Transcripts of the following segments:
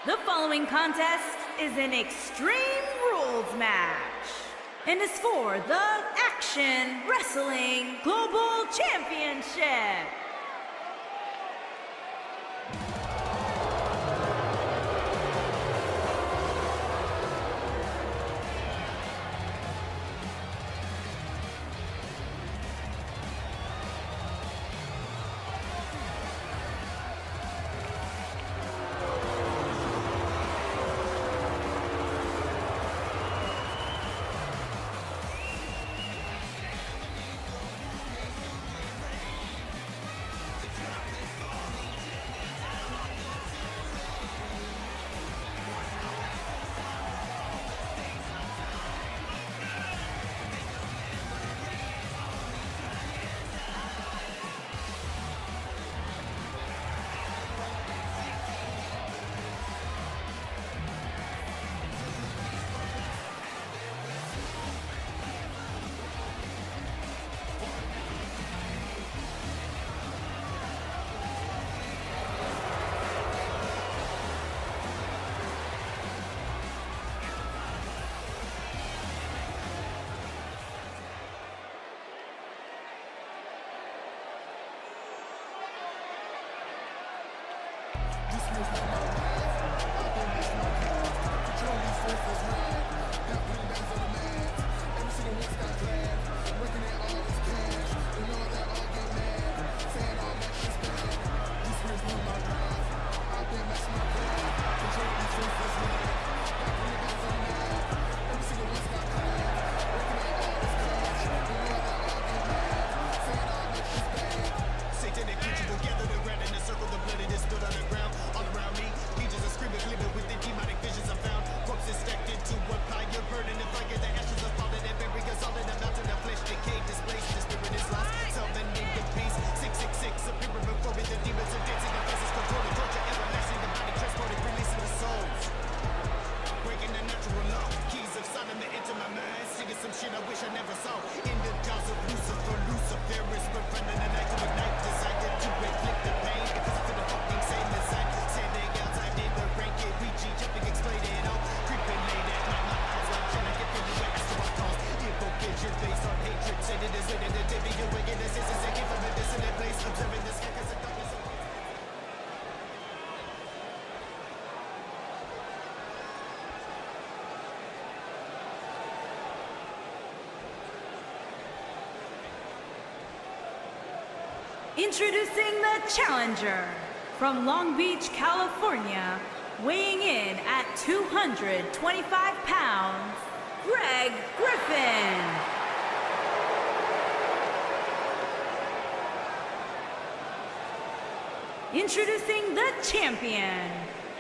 The following contest is an Extreme Rules match and is for the Action Wrestling Global Championship. Introducing the challenger from Long Beach, California, weighing in at 225 pounds, Greg Griffin. Introducing the champion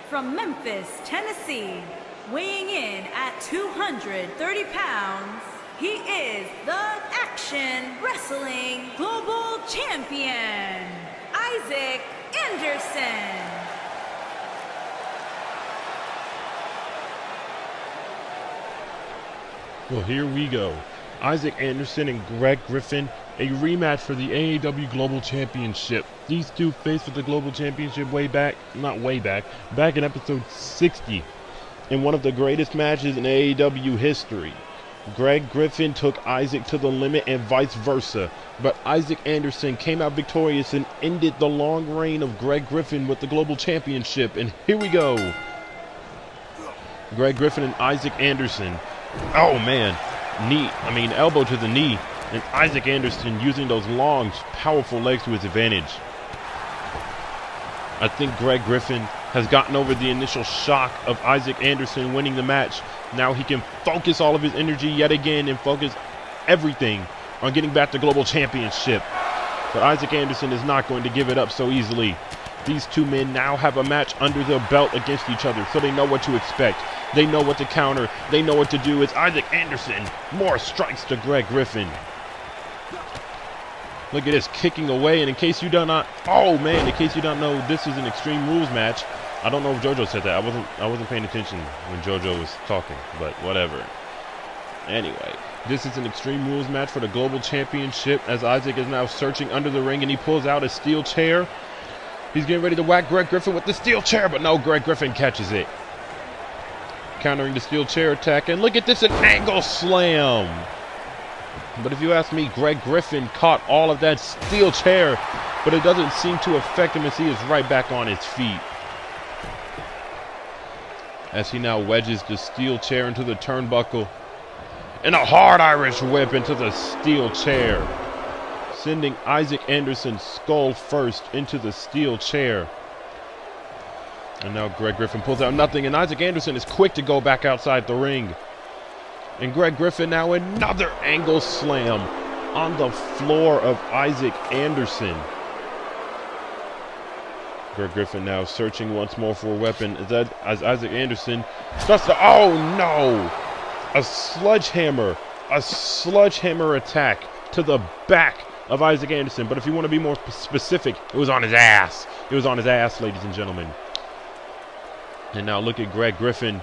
from Memphis, Tennessee, weighing in at 230 pounds, he is the Action Wrestling Global Champion, Isaac Anderson. Well, here we go. Isaac Anderson and Greg Griffin, a rematch for the AAW Global Championship. These two faced for the Global Championship back in episode 60, in one of the greatest matches in AAW history. Greg Griffin took Isaac to the limit and vice versa, but Isaac Anderson came out victorious and ended the long reign of Greg Griffin with the Global Championship. And here we go. Greg Griffin and Isaac Anderson. Oh man, elbow to the knee, and Isaac Anderson using those long, powerful legs to his advantage. I think Greg Griffin has gotten over the initial shock of Isaac Anderson winning the match. Now he can focus all of his energy yet again and focus everything on getting back to Global Championship. But Isaac Anderson is not going to give it up so easily. These two men now have a match under their belt against each other, so they know what to expect. They know what to counter. They know what to do. It's Isaac Anderson. More strikes to Greg Griffin. Look at this, kicking away. And in case you don't know, this is an Extreme Rules match. I don't know if JoJo said that. I wasn't paying attention when JoJo was talking, but whatever. Anyway, this is an Extreme Rules match for the Global Championship, as Isaac is now searching under the ring and he pulls out a steel chair. He's getting ready to whack Greg Griffin with the steel chair, but no, Greg Griffin catches it. Countering the steel chair attack, and look at this, an angle slam. But if you ask me, Greg Griffin caught all of that steel chair, but it doesn't seem to affect him as he is right back on his feet. As he now wedges the steel chair into the turnbuckle. And a hard Irish whip into the steel chair, sending Isaac Anderson skull first into the steel chair. And now Greg Griffin pulls out nothing, and Isaac Anderson is quick to go back outside the ring. And Greg Griffin now another angle slam on the floor of Isaac Anderson. Greg Griffin now searching once more for a weapon as Isaac Anderson starts to, oh no! A sledgehammer attack to the back of Isaac Anderson. But if you want to be more specific, it was on his ass. It was on his ass, ladies and gentlemen. And now look at Greg Griffin.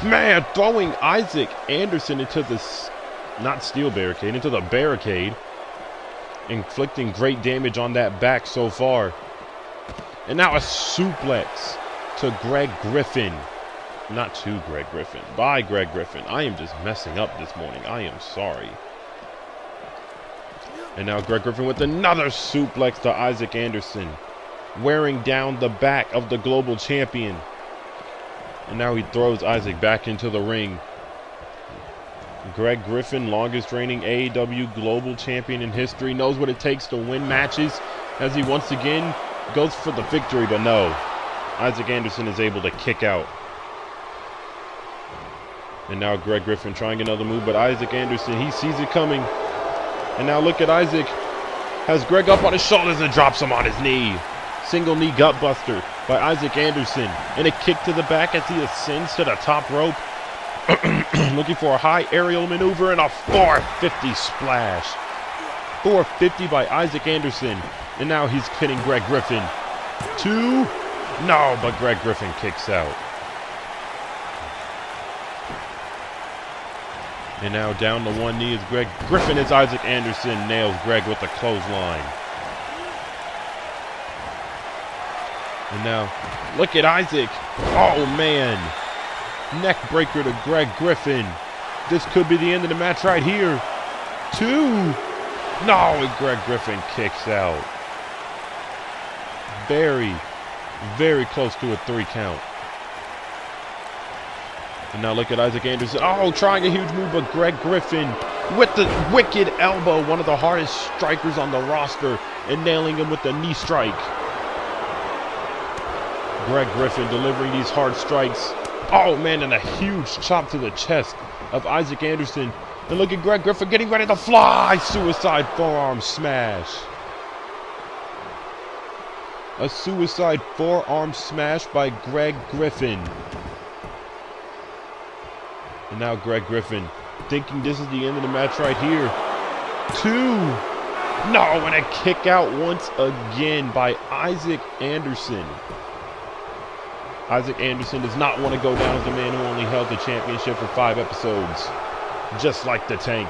Man, throwing Isaac Anderson into this, not steel barricade, into the barricade. Inflicting great damage on that back so far. And now a suplex to Greg Griffin. Not to Greg Griffin, by Greg Griffin. I am just messing up this morning. I am sorry. And now Greg Griffin with another suplex to Isaac Anderson, wearing down the back of the global champion. And now he throws Isaac back into the ring. Greg Griffin, longest reigning AAW Global Champion in history, knows what it takes to win matches as he once again goes for the victory, but no. Isaac Anderson is able to kick out. And now Greg Griffin trying another move, but Isaac Anderson, he sees it coming. And now look at Isaac. Has Greg up on his shoulders and drops him on his knee. Single knee gut buster by Isaac Anderson. And a kick to the back as he ascends to the top rope. Looking for a high aerial maneuver and a 450 splash. 450 by Isaac Anderson. And now he's pinning Greg Griffin. 2. No, but Greg Griffin kicks out. And now down to one knee is Greg Griffin as Isaac Anderson nails Greg with the clothesline. And now, look at Isaac. Oh, man. Neck breaker to Greg Griffin. This could be the end of the match right here. 2. No, and Greg Griffin kicks out. Very, very close to a 3 count. And now look at Isaac Anderson. Oh, trying a huge move, but Greg Griffin with the wicked elbow, one of the hardest strikers on the roster, and nailing him with the knee strike. Greg Griffin delivering these hard strikes. Oh, man, and a huge chop to the chest of Isaac Anderson. And look at Greg Griffin getting ready to fly. Suicide forearm smash. A suicide forearm smash by Greg Griffin. And now Greg Griffin thinking this is the end of the match right here. 2. No, and a kick out once again by Isaac Anderson. Isaac Anderson does not want to go down as the man who only held the championship for 5 episodes. Just like the Tank.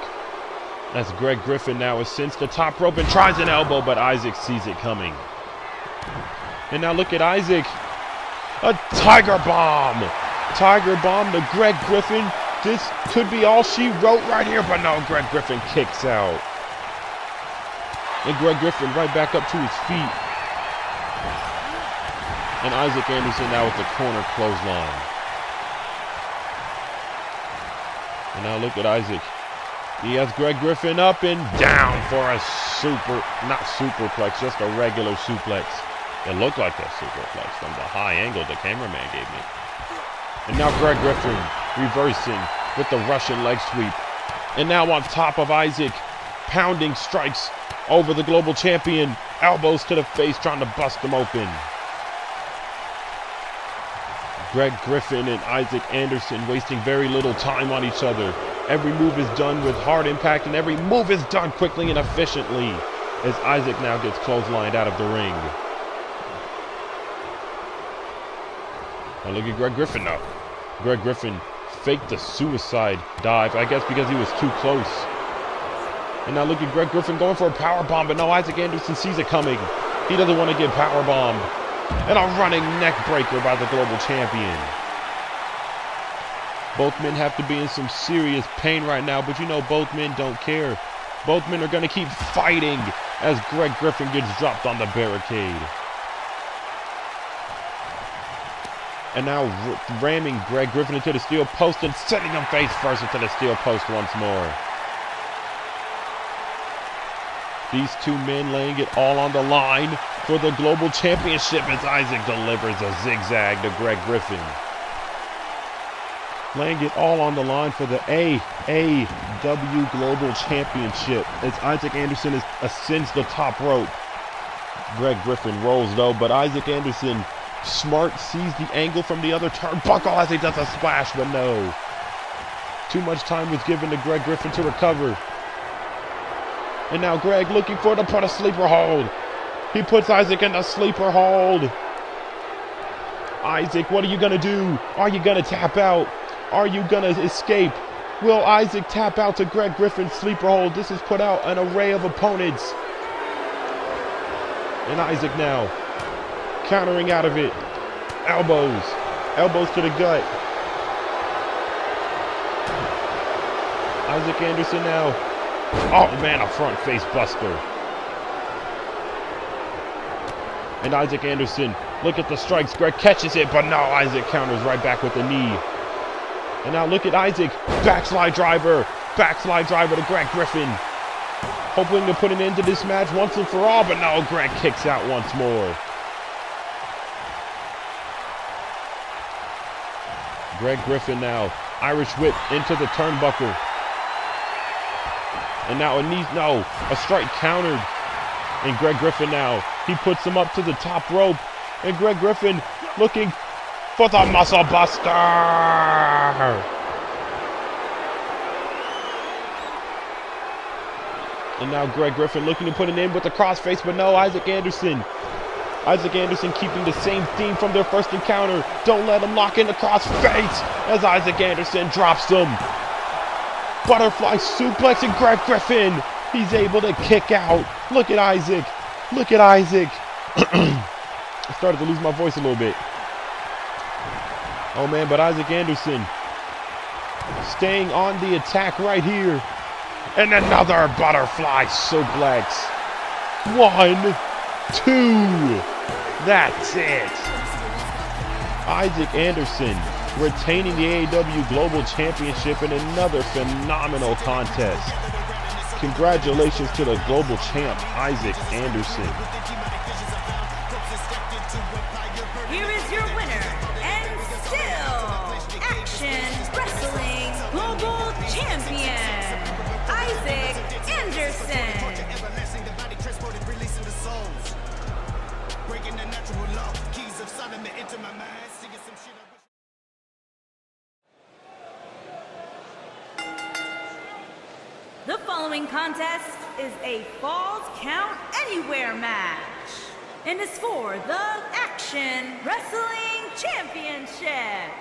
As Greg Griffin now ascends the top rope and tries an elbow, but Isaac sees it coming. And now look at Isaac. A Tiger Bomb. Tiger Bomb to Greg Griffin. This could be all she wrote right here, but no, Greg Griffin kicks out. And Greg Griffin right back up to his feet. And Isaac Anderson now with the corner clothesline. And now look at Isaac. He has Greg Griffin up and down for a not superplex, just a regular suplex. It looked like a superplex from the high angle the cameraman gave me. And now Greg Griffin reversing with the Russian leg sweep. And now on top of Isaac, pounding strikes over the global champion. Elbows to the face, trying to bust him open. Greg Griffin and Isaac Anderson wasting very little time on each other. Every move is done with hard impact, and every move is done quickly and efficiently as Isaac now gets clotheslined out of the ring. Now look at Greg Griffin now. Greg Griffin faked the suicide dive, I guess because he was too close. And now look at Greg Griffin going for a power bomb, but no, Isaac Anderson sees it coming. He doesn't want to get powerbombed. And a running neck breaker by the global champion. Both men have to be in some serious pain right now, but you know both men don't care. Both men are going to keep fighting as Greg Griffin gets dropped on the barricade. And now ramming Greg Griffin into the steel post and sending him face first into the steel post once more. These two men laying it all on the line for the Global Championship as Isaac delivers a zigzag to Greg Griffin. Laying it all on the line for the AAW Global Championship as Isaac Anderson ascends the top rope. Greg Griffin rolls though, but Isaac Anderson smart sees the angle from the other turnbuckle as he does a splash, but no. Too much time was given to Greg Griffin to recover. And now Greg looking for to put a sleeper hold. He puts Isaac in a sleeper hold. Isaac, what are you going to do? Are you going to tap out? Are you going to escape? Will Isaac tap out to Greg Griffin's sleeper hold? This has put out an array of opponents. And Isaac now countering out of it. Elbows. Elbows to the gut. Isaac Anderson now. Oh man, a front face buster. And Isaac Anderson, look at the strikes. Greg catches it, but no, Isaac counters right back with the knee. And now look at Isaac. Backslide driver. Backslide driver to Greg Griffin. Hoping to put an end to this match once and for all, but no, Greg kicks out once more. Greg Griffin now. Irish whip into the turnbuckle. And now a knee, no, a strike countered. And Greg Griffin now, he puts him up to the top rope. And Greg Griffin looking for the muscle buster. And now Greg Griffin looking to put an end with the crossface, but no, Isaac Anderson. Isaac Anderson keeping the same theme from their first encounter. Don't let him lock in the crossface as Isaac Anderson drops him. Butterfly suplex and Greg Griffin. He's able to kick out. Look at Isaac. Look at Isaac. I started to lose my voice a little bit. Oh man, but Isaac Anderson staying on the attack right here. And another butterfly suplex. 1, 2. That's it. Isaac Anderson retaining the AAW Global Championship in another phenomenal contest. Congratulations to the Global Champ, Isaac Anderson. Here is your winner, and still Action Wrestling Global Champion, Isaac Anderson. The following contest is a Falls Count Anywhere match and is for the Action Wrestling Championship.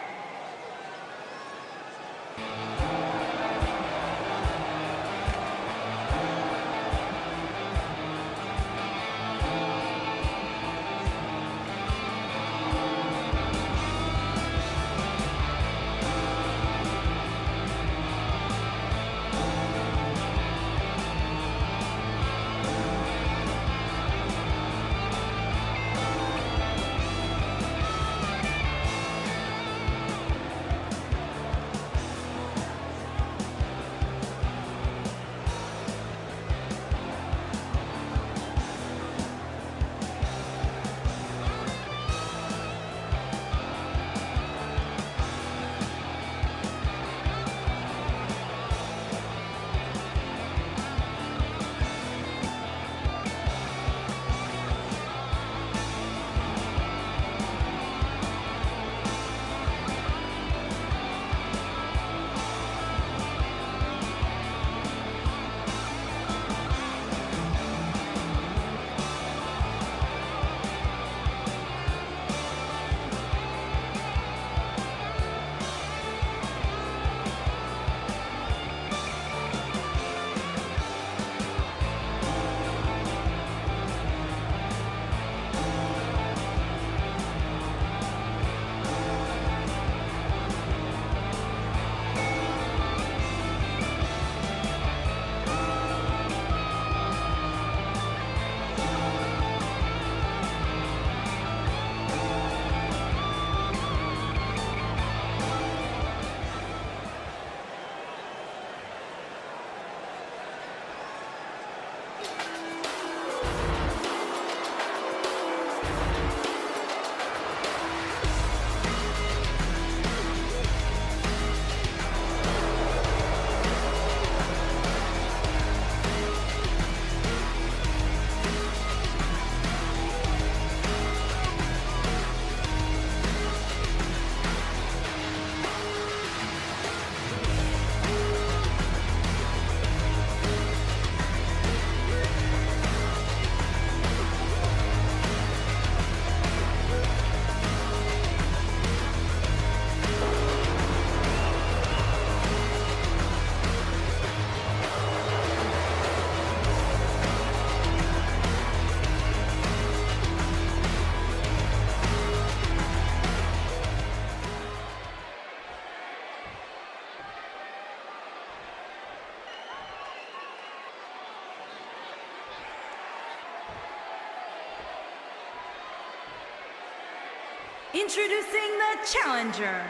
Introducing the challenger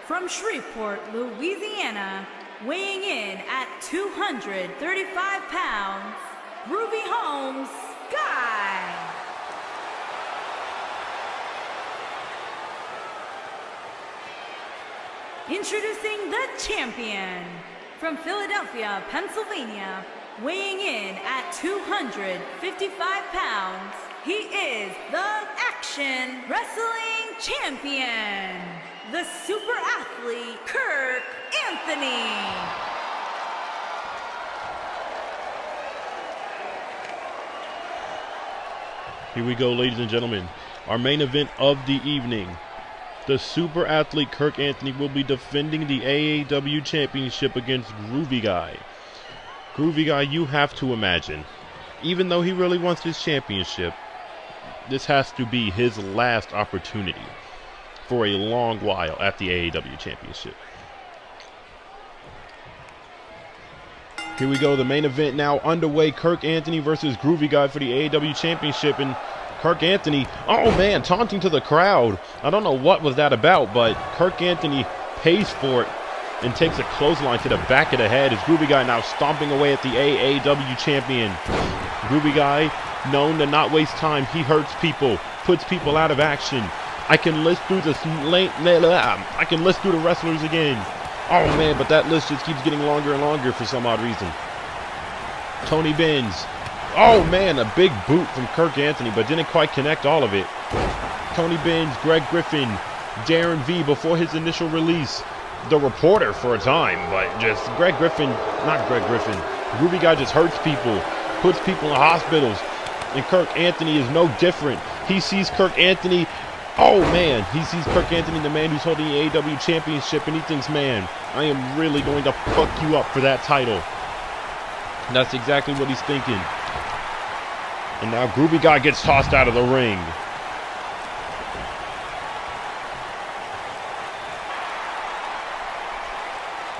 from Shreveport, Louisiana, weighing in at 235 pounds, Groovy Guy. Introducing the champion from Philadelphia, Pennsylvania, weighing in at 255 pounds, he is the Action Wrestling Champion, the super athlete Kirk Anthony. Here we go, ladies and gentlemen. Our main event of the evening. The super athlete Kirk Anthony will be defending the AAW Championship against Groovy Guy. Groovy Guy, you have to imagine, even though he really wants this championship, this has to be his last opportunity for a long while at the AAW Championship. Here we go, the main event now underway. Kirk Anthony versus Groovy Guy for the AAW Championship. And Kirk Anthony, oh man, taunting to the crowd. I don't know what was that about, but Kirk Anthony pays for it and takes a clothesline to the back of the head as Groovy Guy now stomping away at the AAW champion. Groovy Guy, known to not waste time. He hurts people, puts people out of action. I can list through the wrestlers again. Oh man, but that list just keeps getting longer and longer for some odd reason. Tony Benz. Oh man, a big boot from Kirk Anthony, but didn't quite connect all of it. Tony Benz, Greg Griffin, Darren V before his initial release. The reporter for a time, but just Greg Griffin, not Greg Griffin. Groovy Guy just hurts people, puts people in hospitals. And Kirk Anthony is no different. He sees Kirk Anthony, oh man, he sees Kirk Anthony, the man who's holding the AAW Championship, and he thinks, man, I am really going to fuck you up for that title. And that's exactly what he's thinking. And now Groovy Guy gets tossed out of the ring.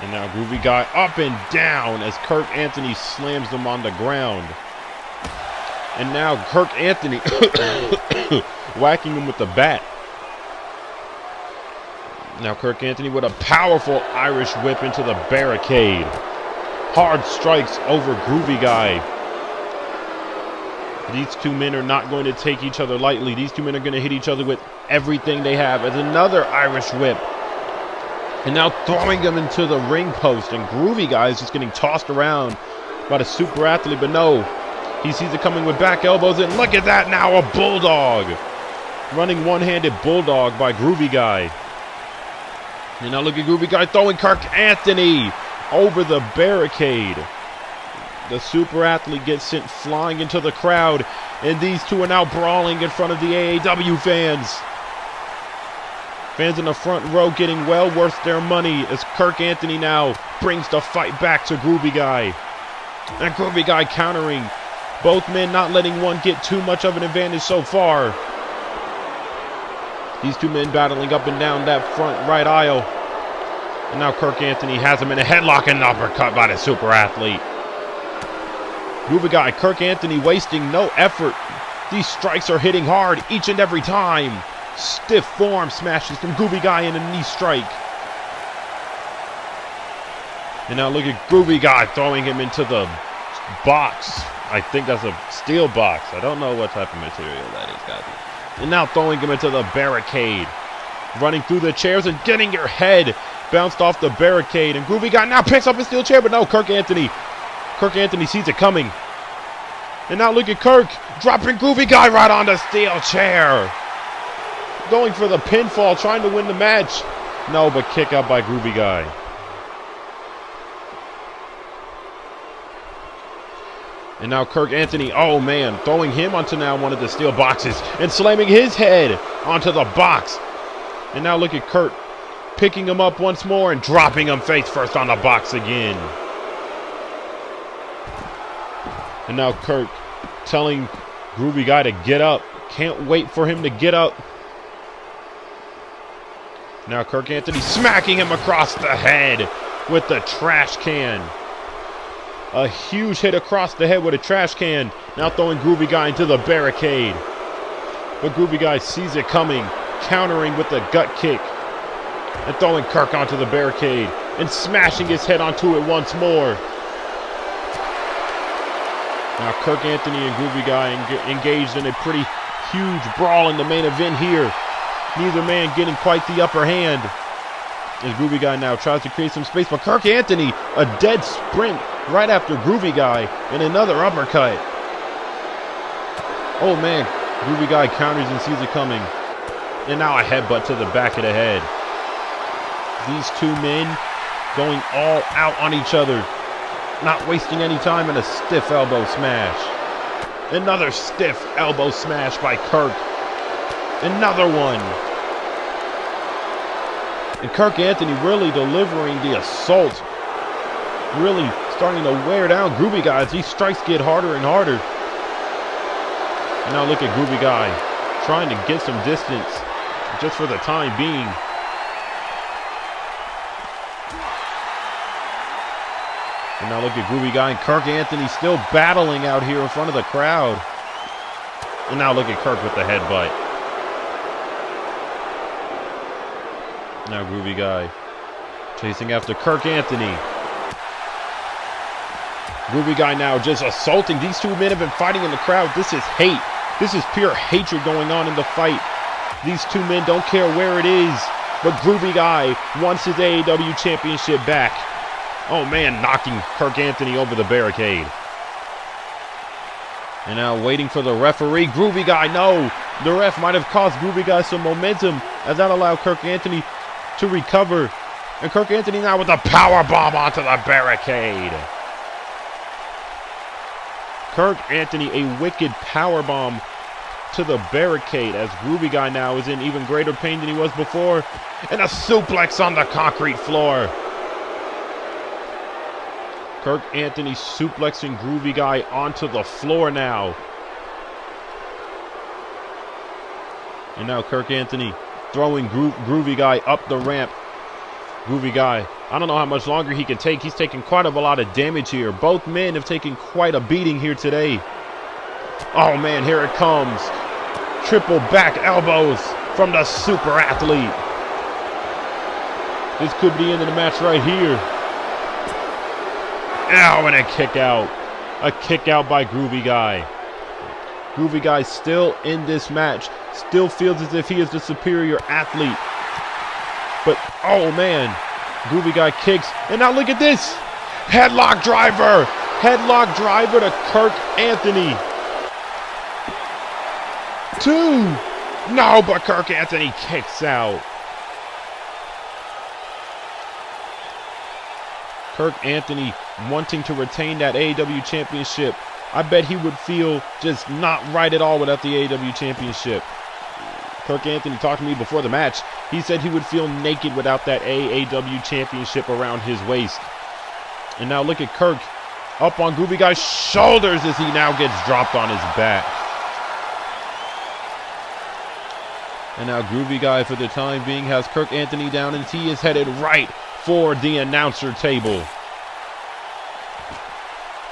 And now Groovy Guy up and down as Kirk Anthony slams him on the ground. And now Kirk Anthony whacking him with the bat. Now Kirk Anthony with a powerful Irish whip into the barricade. Hard strikes over Groovy Guy. These two men are not going to take each other lightly. These two men are going to hit each other with everything they have. As another Irish whip. And now throwing them into the ring post. And Groovy Guy is just getting tossed around by the super athlete. But no, he sees it coming with back elbows. And look at that now, a bulldog. Running one-handed bulldog by Groovy Guy. And now look at Groovy Guy throwing Kirk Anthony over the barricade. The super athlete gets sent flying into the crowd. And these two are now brawling in front of the AAW fans. Fans in the front row getting well worth their money as Kirk Anthony now brings the fight back to Groovy Guy. And Groovy Guy countering. Both men not letting one get too much of an advantage so far. These two men battling up and down that front right aisle. And now Kirk Anthony has him in a headlock and uppercut by the super athlete. Groovy Guy, Kirk Anthony wasting no effort. These strikes are hitting hard each and every time. Stiff form smashes from Groovy Guy in a knee strike. And now look at Groovy Guy throwing him into the box. I think that's a steel box. I don't know what type of material that is, guys. And now throwing him into the barricade. Running through the chairs and getting your head bounced off the barricade. And Groovy Guy now picks up a steel chair, but no, Kirk Anthony sees it coming. And now look at Kirk dropping Groovy Guy right on the steel chair. Going for the pinfall, trying to win the match. No, but kick out by Groovy Guy. And now Kirk Anthony, oh man, throwing him onto now one of the steel boxes and slamming his head onto the box. And now look at Kirk picking him up once more and dropping him face first on the box again. And now Kirk telling Groovy Guy to get up. Can't wait for him to get up. Now Kirk Anthony smacking him across the head with the trash can. A huge hit across the head with a trash can. Now throwing Groovy Guy into the barricade. But Groovy Guy sees it coming. countering with a gut kick and throwing Kirk onto the barricade and smashing his head onto it once more. Now Kirk Anthony and Groovy Guy engaged in a pretty huge brawl in the main event here. Neither man getting quite the upper hand. As Groovy Guy now tries to create some space, but Kirk Anthony, a dead sprint right after Groovy Guy, and another uppercut. Oh man, Groovy Guy counters and sees it coming. And now a headbutt to the back of the head. These two men going all out on each other, not wasting any time, in a stiff elbow smash. Another stiff elbow smash by Kirk. Another one. And Kirk Anthony really delivering the assault. Really starting to wear down Groovy Guy as these strikes get harder and harder. And now look at Groovy Guy trying to get some distance just for the time being. And now look at Groovy Guy and Kirk Anthony still battling out here in front of the crowd. And now look at Kirk with the headbutt. Now Groovy Guy chasing after Kirk Anthony. Groovy Guy now just assaulting. These two men have been fighting in the crowd. This is hate. This is pure hatred going on in the fight. These two men don't care where it is, but Groovy Guy wants his AAW Championship back. Oh man, knocking Kirk Anthony over the barricade. And now waiting for the referee. Groovy Guy, no. The ref might have cost Groovy Guy some momentum, as that allowed Kirk Anthony to recover. And Kirk Anthony now with a power bomb onto the barricade. Kirk Anthony, a wicked power bomb to the barricade, as Groovy Guy now is in even greater pain than he was before. And a suplex on the concrete floor. Kirk Anthony suplexing Groovy Guy onto the floor now. And now Kirk Anthony throwing Groovy Guy up the ramp. Groovy Guy, I don't know how much longer he can take. He's taking quite a lot of damage here. Both men have taken quite a beating here today. Oh man, here it comes. Triple back elbows from the super athlete. This could be the end of the match right here. Ow, and a kick out. A kick out by Groovy Guy. Groovy Guy still in this match. Still feels as if he is the superior athlete. But, oh man, Groovy Guy kicks. And now look at this. Headlock driver. Headlock driver to Kirk Anthony. 2. No, but Kirk Anthony kicks out. Kirk Anthony wanting to retain that AAW Championship. I bet he would feel just not right at all without the AAW Championship. Kirk Anthony talked to me before the match. He said he would feel naked without that AAW Championship around his waist. And now look at Kirk up on Groovy Guy's shoulders as he now gets dropped on his back. And now Groovy Guy, for the time being, has Kirk Anthony down, and he is headed right for the announcer table.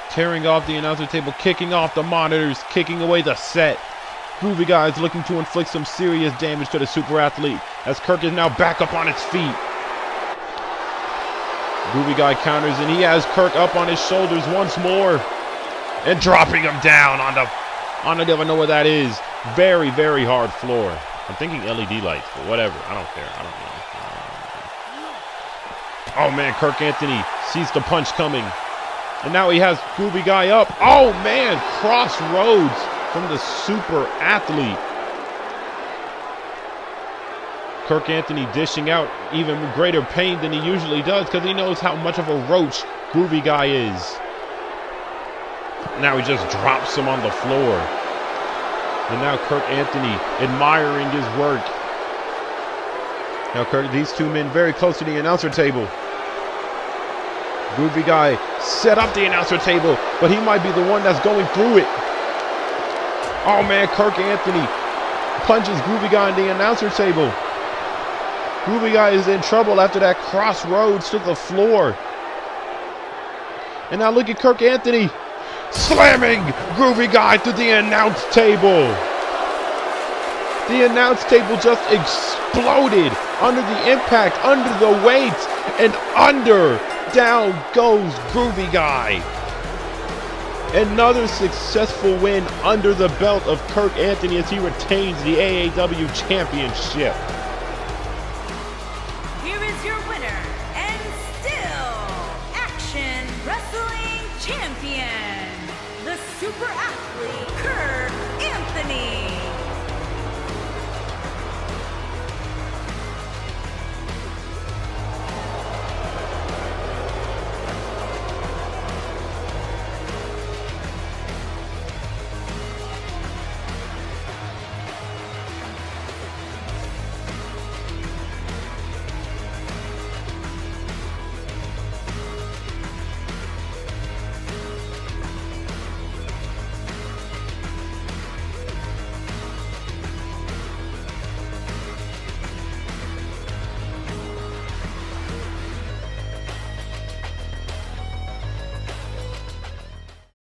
Tearing off the announcer table, kicking off the monitors, kicking away the set. Groovy Guy is looking to inflict some serious damage to the super athlete, as Kirk is now back up on its feet. Groovy Guy counters, and he has Kirk up on his shoulders once more and dropping him down on the, I don't even know what that is. Very, very hard floor. I'm thinking LED lights, but whatever. I don't care. I don't know. Oh man, Kirk Anthony sees the punch coming. And now he has Groovy Guy up. Oh man, crossroads from the super athlete. Kirk Anthony dishing out even greater pain than he usually does, because he knows how much of a roach Groovy Guy is. Now he just drops him on the floor. And now Kirk Anthony admiring his work. Now these two men very close to the announcer table. Groovy Guy set up the announcer table, but he might be the one that's going through it. Oh man, Kirk Anthony punches Groovy Guy on the announcer table. Groovy Guy is in trouble after that crossroads to the floor. And now look at Kirk Anthony slamming Groovy Guy to the announce table. The announce table just exploded under the impact, under the weight, and under. Down goes Groovy Guy. Another successful win under the belt of Kirk Anthony as he retains the AAW Championship. Here is your winner, and still Action Wrestling Champion, the super athlete Kirk Anthony.